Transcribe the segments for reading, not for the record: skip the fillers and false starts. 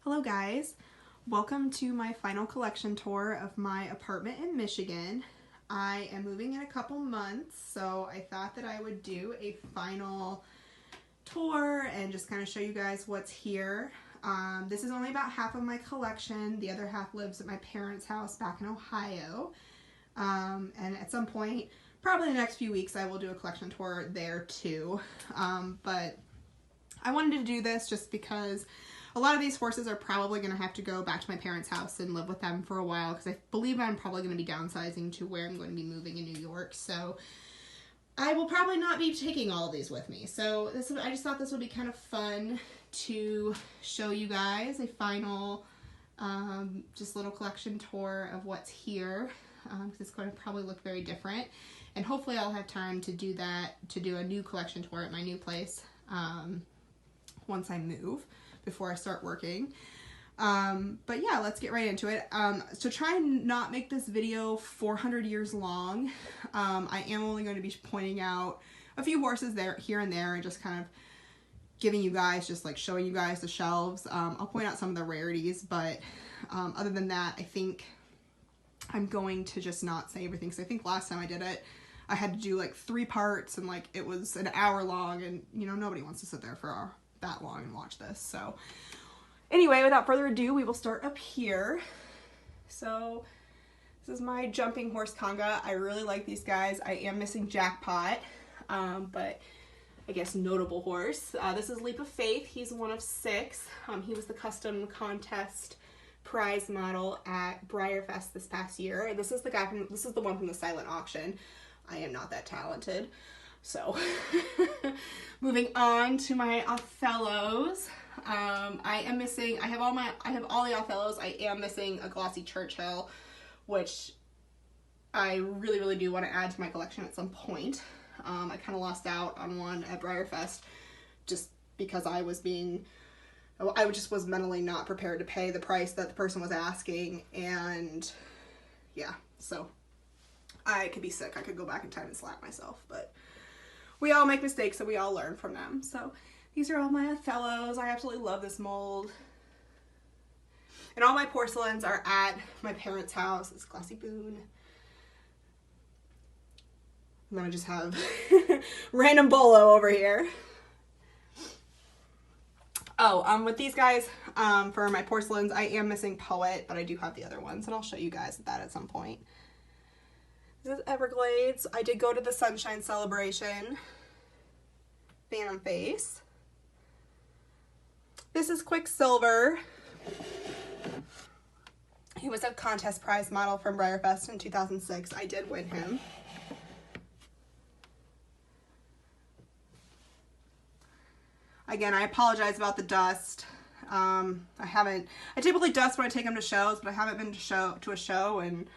Hello guys, welcome to my final collection tour of my apartment in Michigan. I am moving in a couple months, so I thought that I would do a final tour and just kind of show you guys what's here. This is only about half of my collection. The other half lives at my parents' house back in Ohio. And at some point, probably in the next few weeks, I will do a collection tour there too. But I wanted to do this just because a lot of these horses are probably going to have to go back to my parents' house and live with them for a while, because I believe I'm probably going to be downsizing to where I'm going to be moving in New York. So I will probably not be taking all of these with me. So I just thought this would be kind of fun to show you guys a final just little collection tour of what's here, because it's going to probably look very different. And hopefully I'll have time to do that, to do a new collection tour at my new place once I move, before I start working. But yeah, let's get right into it. So try and not make this video 400 years long. I am only going to be pointing out a few horses there, here and there, and just kind of giving you guys, just like showing you guys the shelves. I'll point out some of the rarities, but other than that, I think I'm going to just not say everything, because I think last time I did it, I had to do like 3 parts, and like it was an hour long, and you know, nobody wants to sit there for that long and watch this. So anyway, without further ado, we will start up here. So this is my jumping horse conga. I really like these guys. I am missing Jackpot, but I guess notable horse. This is Leap of Faith. He's one of 6. He was the custom contest prize model at Breyer Fest this past year. This is the one from the silent auction. I am not that talented. So moving on to my Othellos. I have all the Othellos. I am missing a glossy Churchill, which I really do want to add to my collection at some point. I kind of lost out on one at Breyer Fest just because I just was mentally not prepared to pay the price that the person was asking, and yeah, so I could be sick. I could go back in time and slap myself, but we all make mistakes, so we all learn from them. So these are all my Othellos. I absolutely love this mold. And all my porcelains are at my parents' house. It's Glossy Boone. And then I just have random Bolo over here. Oh, with these guys, for my porcelains, I am missing Poet, but I do have the other ones, and I'll show you guys that at some point. This is Everglades. I did go to the Sunshine Celebration. Phantom Face. This is Quicksilver. He was a contest prize model from Breyer Fest in 2006. I did win him. Again, I apologize about the dust. I typically dust when I take them to shows, but I haven't been to a show in,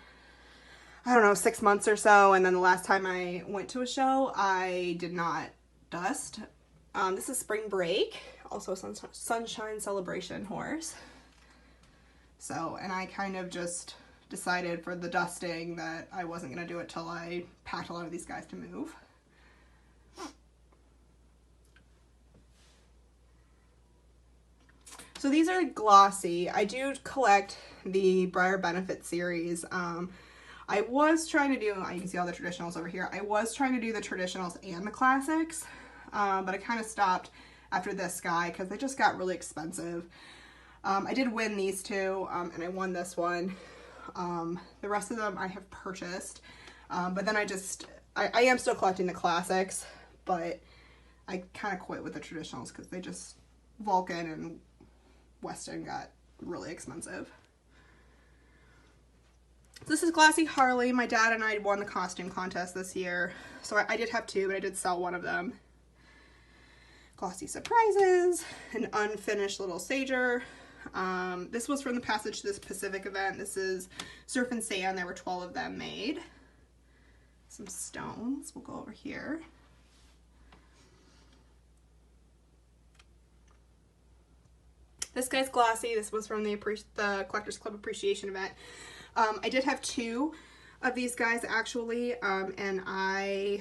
I don't know, 6 months or so. And then the last time I went to a show, I did not dust. This is Spring Break, also a Sunshine Celebration horse. So, and I kind of just decided for the dusting that I wasn't going to do it till I packed a lot of these guys to move. So these are glossy. I do collect the Breyer Benefit series. I was trying to do, you can see all the traditionals over here. I was trying to do the traditionals and the classics, but I kind of stopped after this guy because they just got really expensive. I did win these two, and I won this one. The rest of them I have purchased, but then I am still collecting the classics, but I kind of quit with the traditionals because they just, Vulcan and Weston got really expensive. This is Glossy Harley. My dad and I won the costume contest this year, so I did have 2, but I did sell one of them. Glossy Surprises, an unfinished little Sager. This was from the Passage to the Pacific event. This is Surf and Sand. There were 12 of them made. Some stones. We'll go over here. This guy's glossy. This was from the Collectors Club Appreciation event. I did have 2 of these guys actually, and I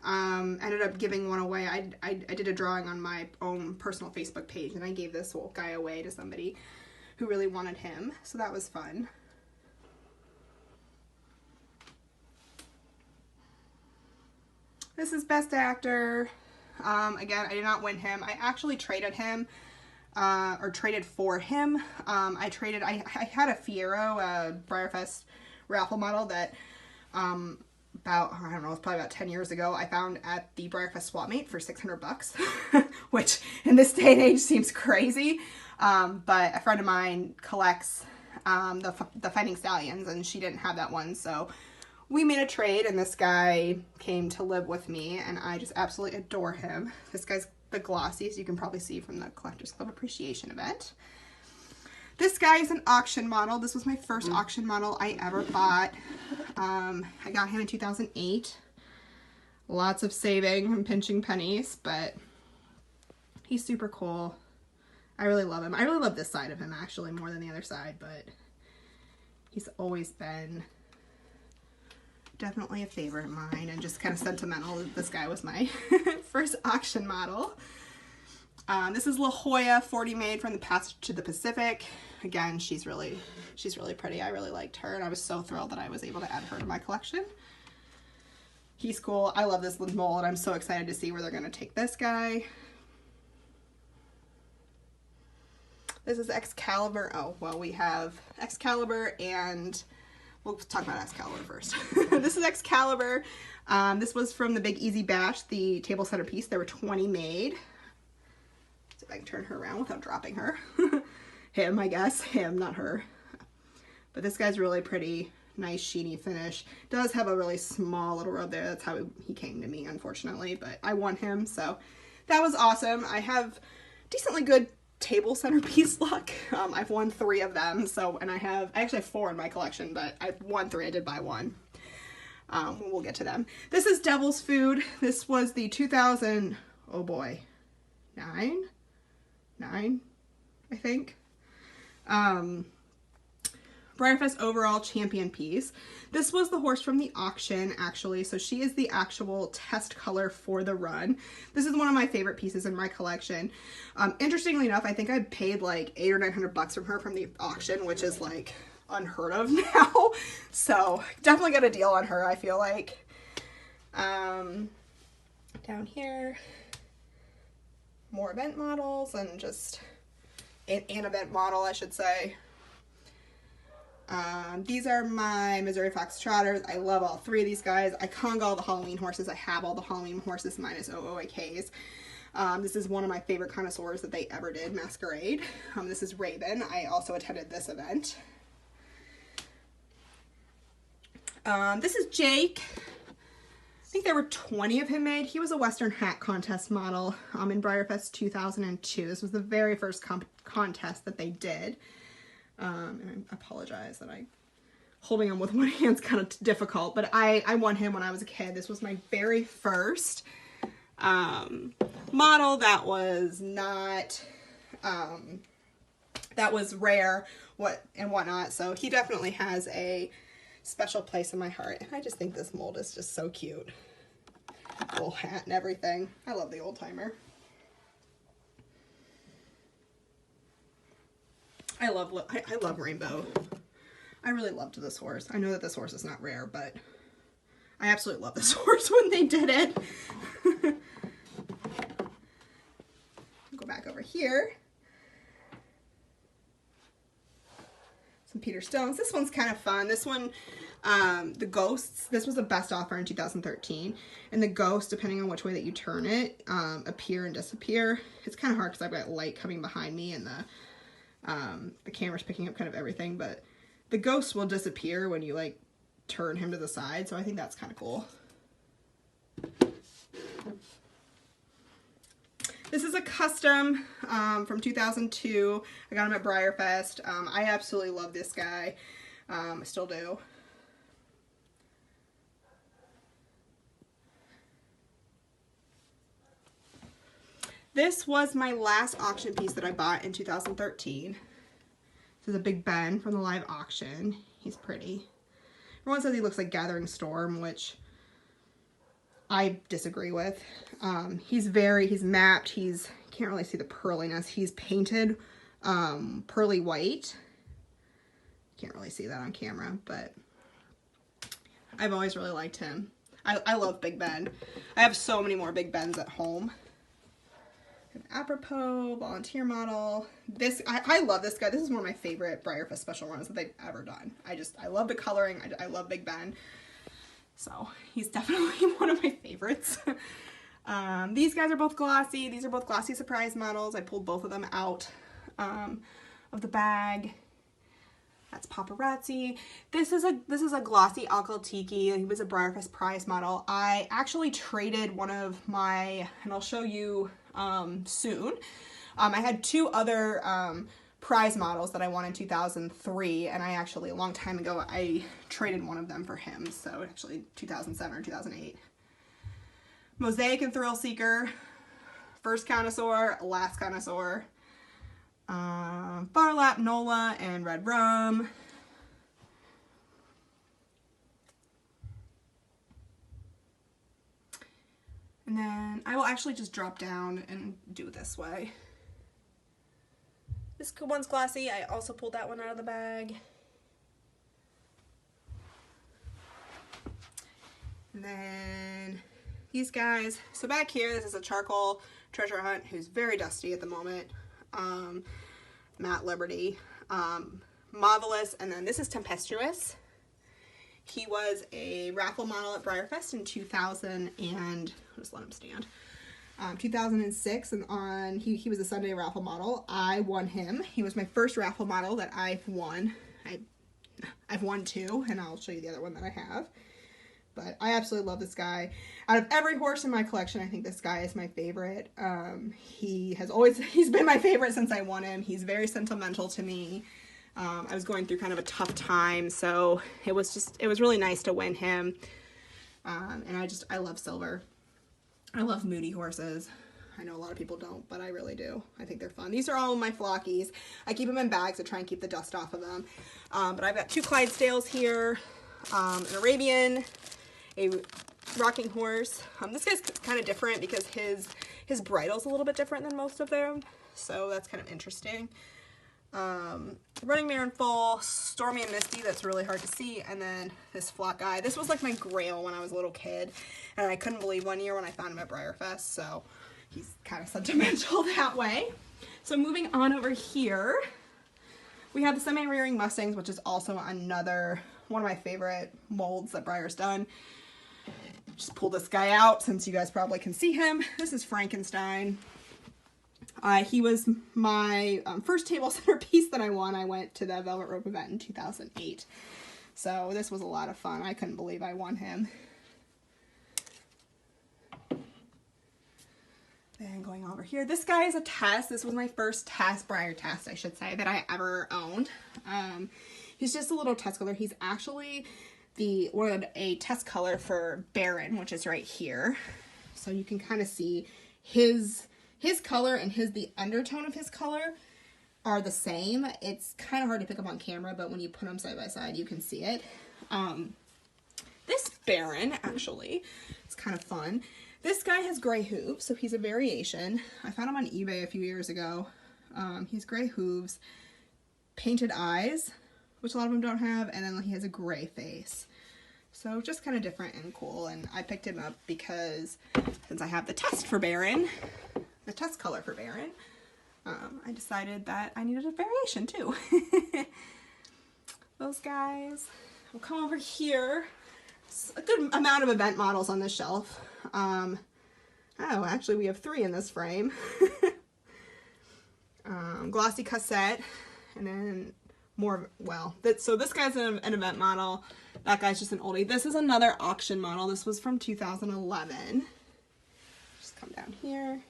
ended up giving one away. I did a drawing on my own personal Facebook page, and I gave this guy away to somebody who really wanted him, so that was fun. This is Best Actor. Again, I did not win him. I actually traded him, or traded for him. I had a Fiero, Breyerfest raffle model that, about, I don't know, it's probably about 10 years ago, I found at the Breyerfest swap meet for $600, which in this day and age seems crazy. But a friend of mine collects the Fighting Stallions, and she didn't have that one, so we made a trade, and this guy came to live with me, and I just absolutely adore him. This guy's the glossiest, you can probably see from the Collectors Club Appreciation event. This guy is an auction model. This was my first auction model I ever bought. I got him in 2008. Lots of saving and pinching pennies, but he's super cool. I really love him. I really love this side of him, actually, more than the other side, but he's always been definitely a favorite of mine, and just kind of sentimental. This guy was my first auction model. This is La Jolla 40 Maid from the Passage to the Pacific. Again, she's really pretty. I really liked her, and I was so thrilled that I was able to add her to my collection. He's cool. I love this mold. I'm so excited to see where they're going to take this guy. This is Excalibur. Oh, well, we have Excalibur, and we'll talk about Excalibur first. This is Excalibur. This was from the Big Easy Bash, the table centerpiece. There were 20 made. See if I can turn her around without dropping her. Him, I guess. Him, not her. But this guy's really pretty. Nice, sheeny finish. Does have a really small little rub there. That's how he came to me, unfortunately. But I won him, so that was awesome. I have decently good table centerpiece luck. I've won 3 of them, so, and I actually have 4 in my collection, but I've won 3. I did buy 1. We'll get to them. This is Devil's Food. This was the 2000, oh boy, 9, I think. Breyerfest overall champion piece. This was the horse from the auction, actually, so she is the actual test color for the run. This is one of my favorite pieces in my collection. Interestingly enough, I think I paid like $800 or $900 from her from the auction, which is like unheard of now. So definitely got a deal on her, I feel like. Down here, more event models, and just an event model, I should say. These are my Missouri Foxtrotters. I love all 3 of these guys. I conga all the Halloween horses. I have all the Halloween horses minus OOAKs. This is one of my favorite connoisseurs that they ever did, Masquerade. This is Raven. I also attended this event. This is Jake. I think there were 20 of him made. He was a Western Hat Contest model in Breyerfest 2002. This was the very first contest that they did. And I apologize that holding him with one hand's kind of difficult, but I won him when I was a kid. This was my very first model that was not, that was rare and whatnot, so he definitely has a special place in my heart, and I just think this mold is just so cute. Little hat and everything. I love the old timer. I love Rainbow. I really loved this horse. I know that this horse is not rare, but I absolutely love this horse when they did it. Go back over here. Some Peter Stones. This one's kind of fun. This one, the ghosts, this was a best offer in 2013. And the ghosts, depending on which way that you turn it, appear and disappear. It's kind of hard because I've got light coming behind me and the camera's picking up kind of everything, but the ghost will disappear when you like turn him to the side, so I think that's kind of cool. This is a custom from 2002. I got him at Breyerfest. I absolutely love this guy. I still do. This was my last auction piece that I bought in 2013. This is a Big Ben from the live auction. He's pretty. Everyone says he looks like Gathering Storm, which I disagree with. He's mapped. Can't really see the pearliness. He's painted pearly white. Can't really see that on camera, but I've always really liked him. I love Big Ben. I have so many more Big Bens at home. An apropos volunteer model. This I love this guy. This is one of my favorite Breyerfest special runs that they've ever done. I love the coloring. I love Big Ben. So he's definitely one of my favorites. These guys are both glossy. These are both glossy surprise models. I pulled both of them out of the bag. That's Paparazzi. This is a glossy Akal Tiki. He was a Breyerfest prize model. I actually traded one of my, and I'll show you soon. I had two other prize models that I won in 2003, and I actually, a long time ago, I traded one of them for him. So actually 2007 or 2008. Mosaic and Thrill Seeker. First Connoisseur, last Connoisseur. Farlap, Nola, and Red Rum. And then I will actually just drop down and do it this way. This one's glossy. I also pulled that one out of the bag. And then these guys. So back here, this is a charcoal treasure hunt who's very dusty at the moment. Matt Liberty, Marvelous, and then this is Tempestuous. He was a raffle model at Breyerfest in 2000 and, I'll just let him stand, 2006, and he was a Sunday raffle model. I won him. He was my first raffle model that I've won. I've won two, and I'll show you the other one that I have. But I absolutely love this guy. Out of every horse in my collection, I think this guy is my favorite. He's been my favorite since I won him. He's very sentimental to me. I was going through kind of a tough time, so it was really nice to win him. And I love silver. I love moody horses. I know a lot of people don't, but I really do. I think they're fun. These are all my flockies. I keep them in bags to try and keep the dust off of them. But I've got two Clydesdales here, an Arabian, a rocking horse. This guy's kind of different because his bridle's a little bit different than most of them, so that's kind of interesting. Running Mare in Full, Stormy and Misty, that's really hard to see, and then this flock guy. This was like my grail when I was a little kid, and I couldn't believe one year when I found him at Breyerfest, so he's kind of sentimental that way. So moving on over here, we have the Semi-Rearing Mustangs, which is also another one of my favorite molds that Breyer's done. Just pull this guy out since you guys probably can see him. This is Frankenstein. He was my first table centerpiece that I won. I went to the Velvet Rope event in 2008. So this was a lot of fun. I couldn't believe I won him. Then going over here, this guy is a test. This was my first test, Breyer test, I should say, that I ever owned. He's just a little test color. He's actually a test color for Baron, which is right here. So you can kind of see his color and the undertone of his color are the same. It's kind of hard to pick up on camera, but when you put them side by side, you can see it. This Baron, actually, it's kind of fun. This guy has gray hooves, so he's a variation. I found him on eBay a few years ago. He's gray hooves, painted eyes, which a lot of them don't have, and then he has a gray face. So just kind of different and cool, and I picked him up because since I have the test for Baron, the test color for Baron, I decided that I needed a variation too. Those guys. We'll come over here. It's a good amount of event models on this shelf. Oh, actually we have 3 in this frame. Glossy cassette, and then more, well, so this guy's an event model. That guy's just an oldie. This is another auction model. This was from 2011. Just come down here.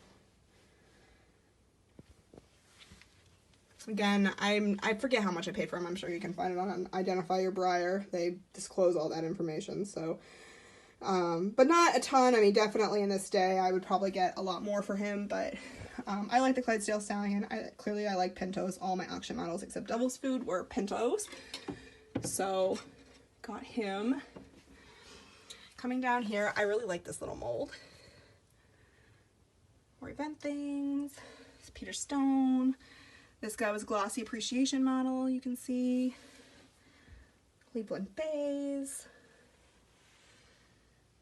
Again, I forget how much I paid for him. I'm sure you can find it on Identify Your Breyer. They disclose all that information, so. But not a ton. I mean, definitely in this day, I would probably get a lot more for him, but I like the Clydesdale Stallion. Clearly, I like Pintos. All my auction models except Devil's Food were Pintos. So, got him. Coming down here, I really like this little mold. More event things. It's Peter Stone. This guy was glossy appreciation model, you can see. Cleveland Bays.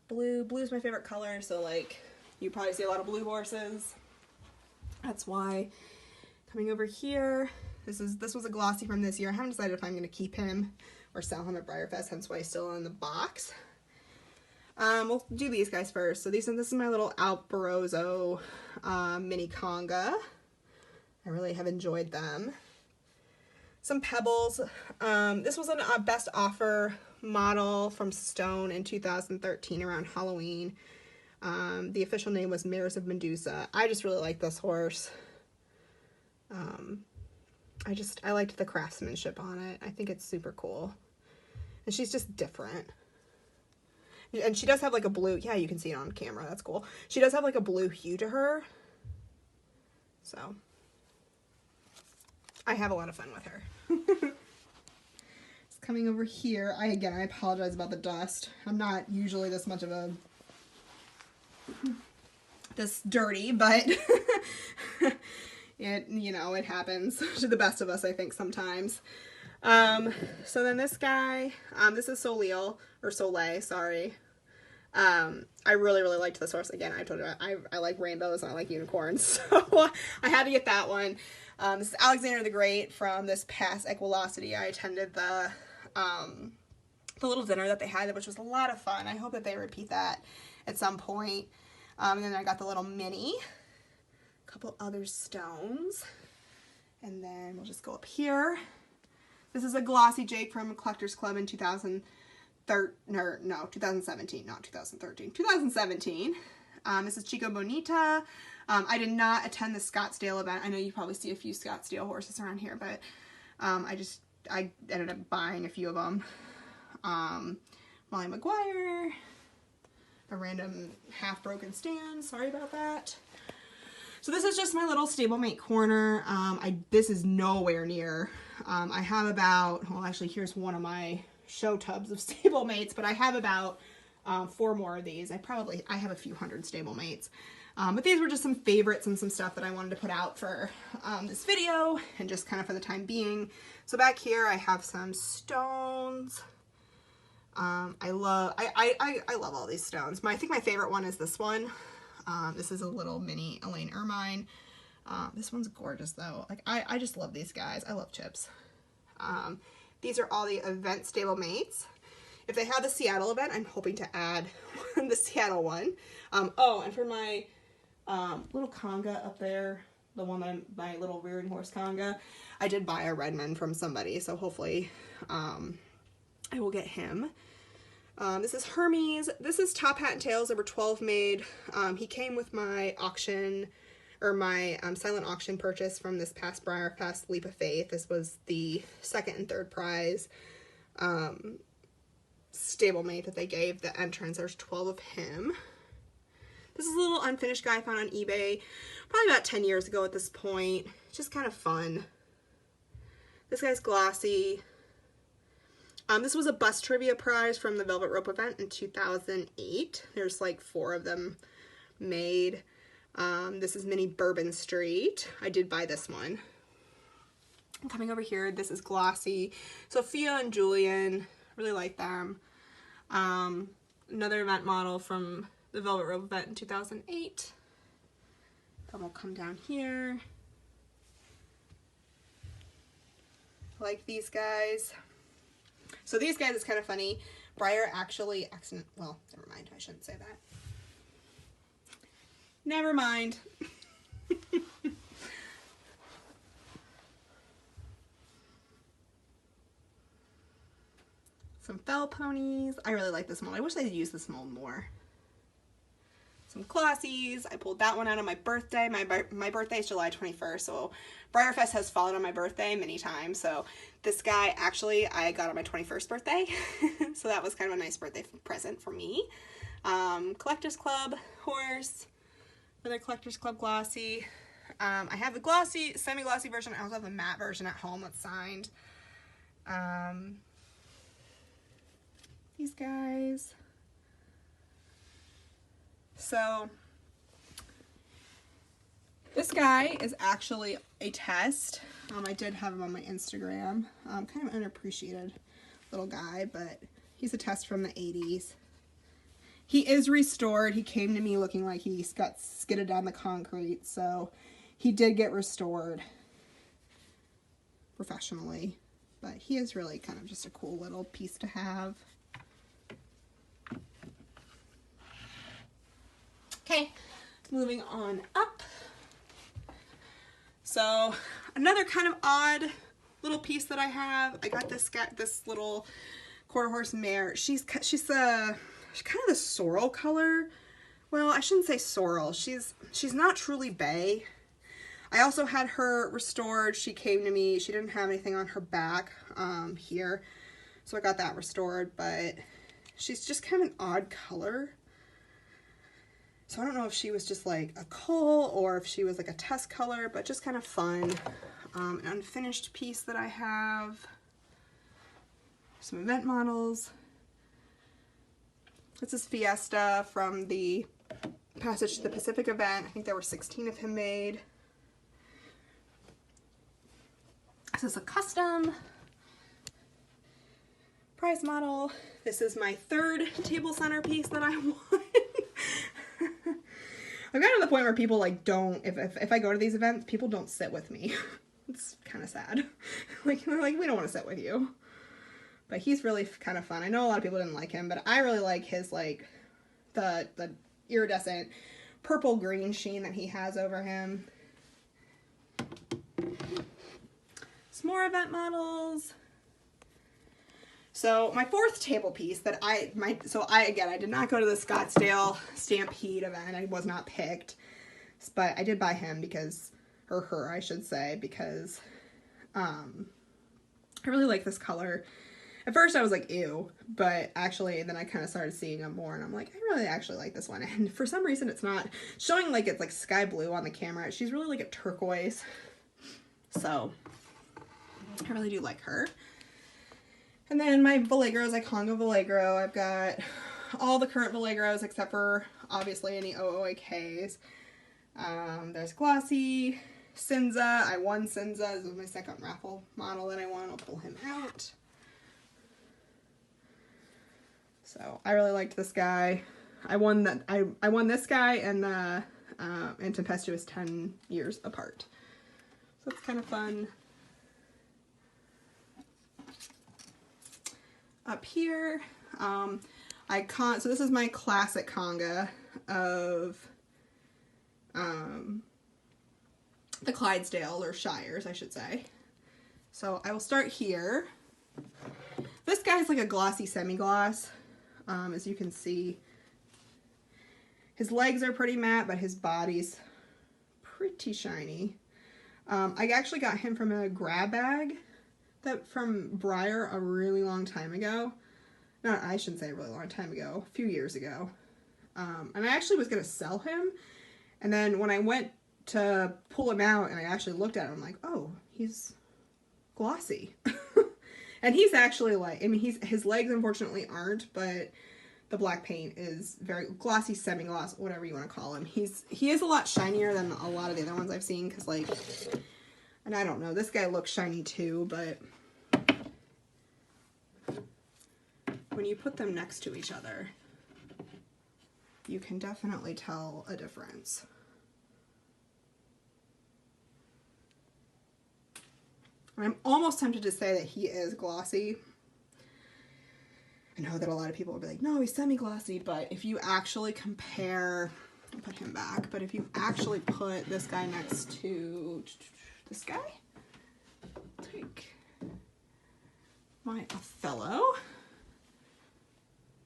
Blue. Blue's my favorite color, so like you probably see a lot of blue horses. That's why. Coming over here, this was a glossy from this year. I haven't decided if I'm going to keep him or sell him at Breyer Fest, hence why he's still in the box. We'll do these guys first. So this is my little Alp-Barroso mini conga. I really have enjoyed them. Some Pebbles. This was a best offer model from Stone in 2013 around Halloween. The official name was Mares of Medusa. I just really like this horse. I liked the craftsmanship on it. I think it's super cool. And she's just different. And she does have like a blue, yeah, you can see it on camera. That's cool. She does have like a blue hue to her. So I have a lot of fun with her. Just coming over here. I apologize about the dust. I'm not usually this much of a this dirty, but it happens to the best of us, I think, sometimes. So then this guy, this is Soleil, sorry. I really liked this horse. Again, I told you, I like rainbows and I like unicorns, so I had to get that one. This is Alexander the Great from this past Equilocity. I attended the little dinner that they had, which was a lot of fun. I hope that they repeat that at some point. And then I got the little mini, a couple other stones, and then we'll just go up here. This is a glossy Jake from Collectors Club in 2017, not 2013, 2017. This is Chico Bonita. I did not attend the Scottsdale event. I know you probably see a few Scottsdale horses around here, but I ended up buying a few of them. Molly McGuire, a random half-broken stand. Sorry about that. So this is just my little stablemate corner. This is nowhere near. I have about, well, actually, here's one of my show tubs of stablemates, but I have about 4 more of these. I have a few hundred stablemates. But these were just some favorites and some stuff that I wanted to put out for this video and just kind of for the time being. So back here I have some stones. I love all these stones. I think my favorite one is this one. This is a little mini Elaine Ermine. This one's gorgeous though. Like I just love these guys. I love chips. These are all the event stablemates. If they have the Seattle event, I'm hoping to add the Seattle one. Oh, and for my little conga up there, the one my little rearing horse conga, I did buy a Redmond from somebody, so hopefully I will get him. This is Hermes. This is Top Hat and Tails. There were 12 made. He came with my auction, or my silent auction purchase from this past Breyer Fest Leap of Faith. This was the 2nd and 3rd prize stablemate that they gave the entrance. There's 12 of him. This is a little unfinished guy I found on eBay probably about 10 years ago at this point. Just kind of fun. This guy's glossy. This was a bus trivia prize from the Velvet Rope event in 2008. There's like 4 of them made. This is Mini Bourbon Street. I did buy this one. Coming over here, this is glossy. Sophia and Julian, really like them. Another event model from the Velvet Rope event in 2008. Then we'll come down here. I like these guys. So these guys, it's kind of funny. Breyer actually well, never mind. I shouldn't say that. Never mind. Some fell ponies. I really like this mold. I wish they'd use this mold more. Some Classies. I pulled that one out on my birthday. My birthday is July 21st, so Breyer Fest has fallen on my birthday many times. So this guy, actually, I got on my 21st birthday. So that was kind of a nice birthday present for me. Collectors Club horse. Another Collectors Club glossy. I have the glossy, semi-glossy version. I also have the matte version at home that's signed. These guys. So this guy is actually a test. I did have him on my Instagram. Kind of unappreciated little guy, but he's a test from the 80s. He is restored. He came to me looking like he got skidded down the concrete, so he did get restored professionally. But he is really kind of just a cool little piece to have. Okay, moving on up. So another kind of odd little piece that I have. I got this little quarter horse mare. She's kind of the sorrel color. Well, I shouldn't say sorrel. She's not truly bay. I also had her restored. She came to me. She didn't have anything on her back here, so I got that restored, but she's just kind of an odd color. So I don't know if she was just like a cull or if she was like a test color, but just kind of fun. An unfinished piece that I have. Some event models. This is Fiesta from the Passage to the Pacific event. I think there were 16 of him made. This is a custom prize model. This is my third table centerpiece that I won. I've gotten to the point where people like don't, if I go to these events, people don't sit with me. It's kind of sad. Like, they're like, we don't want to sit with you. But he's really kind of fun. I know a lot of people didn't like him, but I really like his, like, the iridescent purple-green sheen that he has over him. Some more event models. So my fourth table piece that I did not go to the Scottsdale Stampede event. I was not picked, but I did buy him because, or her, I should say, because I really like this color. At first I was like, ew, but actually then I kind of started seeing them more and I'm like, I really actually like this one. And for some reason it's not showing like it's like sky blue on the camera. She's really like a turquoise. So I really do like her. And then my Vallegros, Icongo Vallegro. I've got all the current Vallegros except for obviously any OOAKs. There's Glossy, Cinza. I won Cinza. This was my second raffle model that I won. I'll pull him out. So I really liked this guy. I won that. I won this guy and the and Tempestuous 10 years apart. So it's kind of fun. Up here, so this is my classic conga of the Clydesdale, or Shires, I should say. So I will start here. This guy's like a glossy semi-gloss, as you can see. His legs are pretty matte, but his body's pretty shiny. I actually got him from a grab bag from Breyer a really long time ago. No, I shouldn't say a really long time ago, a few years ago. And I actually was going to sell him. And then when I went to pull him out and I actually looked at him, I'm like, oh, he's glossy. And he's actually like, I mean, his legs unfortunately aren't, but the black paint is very glossy, semi-gloss, whatever you want to call him. He is a lot shinier than a lot of the other ones I've seen, because like, and I don't know, this guy looks shiny too, but when you put them next to each other, you can definitely tell a difference. I'm almost tempted to say that he is glossy. I know that a lot of people will be like, no, he's semi-glossy, but if you actually compare, I'll put him back, but if you actually put this guy next to this guy, take my Othello.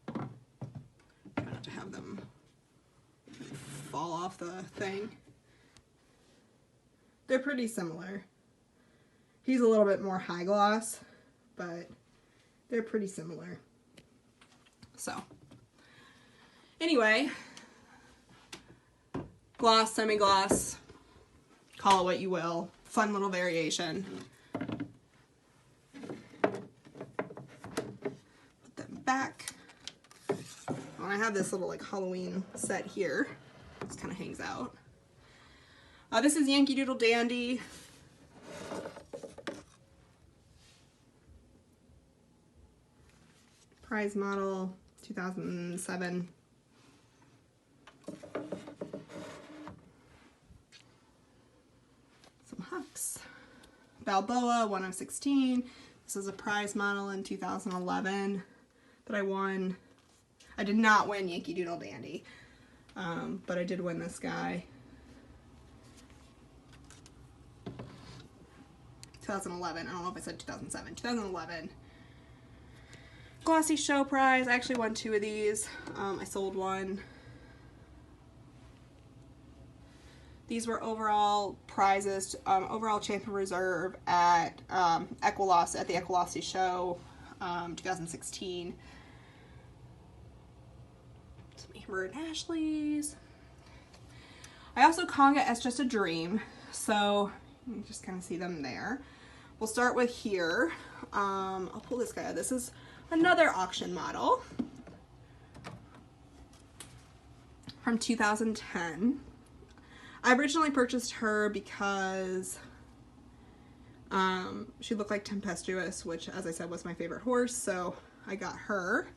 Try not to have them fall off the thing. They're pretty similar. He's a little bit more high gloss, but they're pretty similar. So, anyway, gloss, semi-gloss, call it what you will. Fun little variation. Put them back. Oh, I have this little like Halloween set here. This kind of hangs out. This is Yankee Doodle Dandy. prize model, 2007. Some Hucks. Balboa, 1 of 16. This is a prize model in 2011 that I won. I did not win Yankee Doodle Dandy, but I did win this guy. 2011. I don't know if I said 2007. 2011. Glossy Show Prize. I actually won 2 of these. I sold one. These were overall prizes, overall champion reserve at the Equilosity Show, 2016. Some Amber and Ashley's. I also conga as Just a Dream, so you can just kind of see them there. We'll start with here. I'll pull this guy out. This is another auction model from 2010. I originally purchased her because she looked like Tempestuous, which, as I said, was my favorite horse, so I got her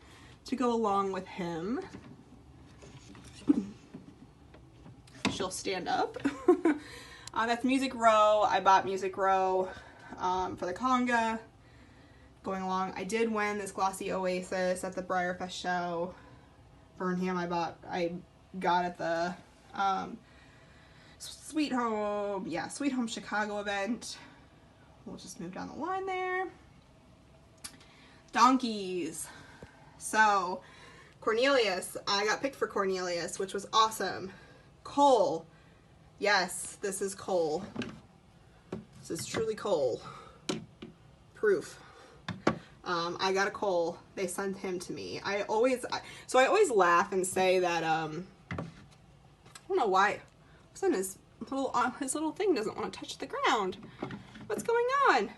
to go along with him. She'll stand up. That's Music Row. I bought Music Row for the conga. Going along, I did win this Glossy Oasis at the Breyer Fest show. Burnham I got at the Sweet Home Chicago event. We'll just move down the line there. Donkeys. So, Cornelius. I got picked for Cornelius, which was awesome. Cole. Yes, this is Cole. This is truly Cole. Proof. I got a Cole. They sent him to me. I always laugh and say that, I don't know why. All of a sudden his little thing doesn't want to touch the ground. What's going on?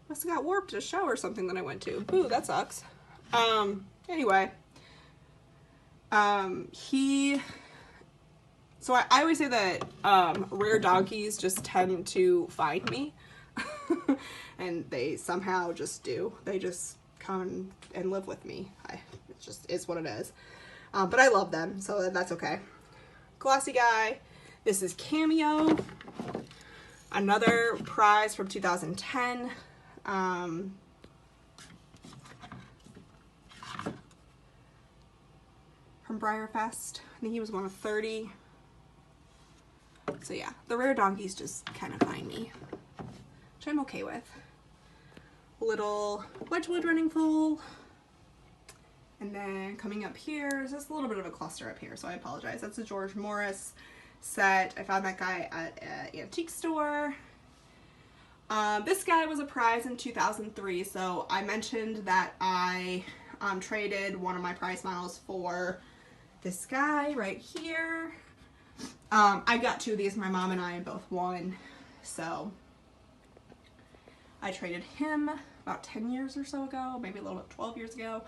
Must have got warped at a show or something that I went to. Ooh, that sucks. Anyway. So I always say that rare donkeys just tend to find me. And they somehow just do. They just come and live with me. It just is what it is. But I love them, so that's okay. Glossy guy. This is Cameo. Another prize from 2010. From Breyer Fest. I think he was one of 30. So yeah, the rare donkeys just kind of find me, which I'm okay with. Little Wedgwood running foal. And then coming up here is just a little bit of a cluster up here, so I apologize. That's a George Morris set. I found that guy at an antique store. This guy was a prize in 2003, so I mentioned that I traded one of my prize models for this guy right here. I got 2 of these. My mom and I both won, so I traded him about 10 years or so ago, maybe a little bit 12 years ago.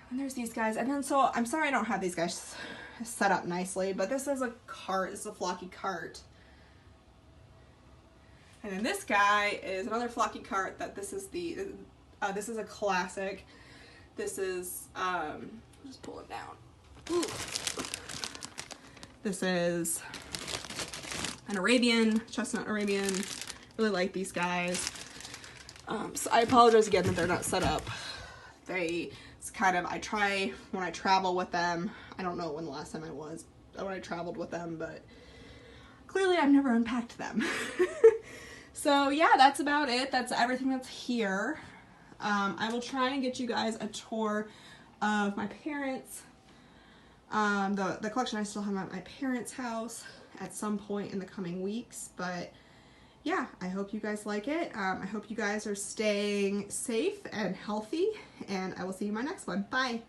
And there's these guys, and then so I'm sorry I don't have these guys set up nicely, but this is a cart. This is a flocky cart. And then this guy is another flocky cart. That this is this is a classic. This is just pull it down. Ooh. This is an Arabian, chestnut Arabian. Really like these guys. So I apologize again that they're not set up. It's kind of, I try when I travel with them. I don't know when the last time when I traveled with them, but clearly I've never unpacked them. So yeah, that's about it. That's everything that's here. I will try and get you guys a tour of my parents' the collection I still have at my parents' house at some point in the coming weeks, but yeah, I hope you guys like it. I hope you guys are staying safe and healthy, and I will see you in my next one. Bye!